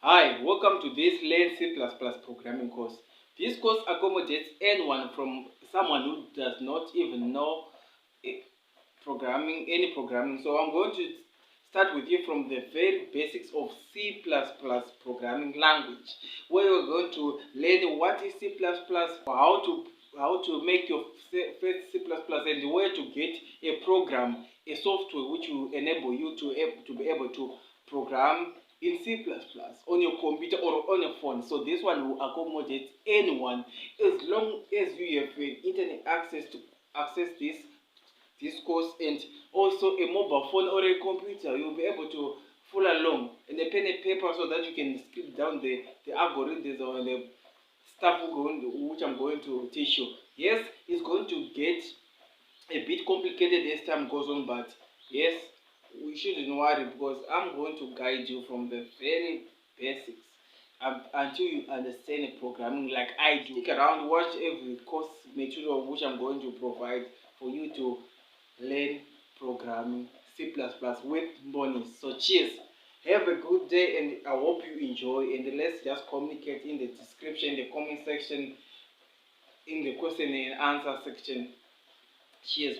Hi, welcome to this Learn C++ programming course. This course accommodates anyone from someone who does not even know any programming. So I'm going to start with you from the very basics of C++ programming language, where you're going to learn what is C++, how to make your first C++, and where to get a program, a software which will enable you to be able to program in C++ on your computer or on your phone. So this one will accommodate anyone as long as you have internet access to access this course, and also a mobile phone or a computer. You'll be able to follow along, and a pen and paper so that you can script down the algorithms or the stuff which I'm going to teach you. Yes, it's going to get a bit complicated as time goes on, but yes, we shouldn't worry because I'm going to guide you from the very basics until you understand programming like I do. Stick around, watch every course material which I'm going to provide for you to learn programming C++ with Mbonisi. So cheers. Have a good day, and I hope you enjoy, and let's just communicate in the description, the comment section, in the question and answer section. Cheers.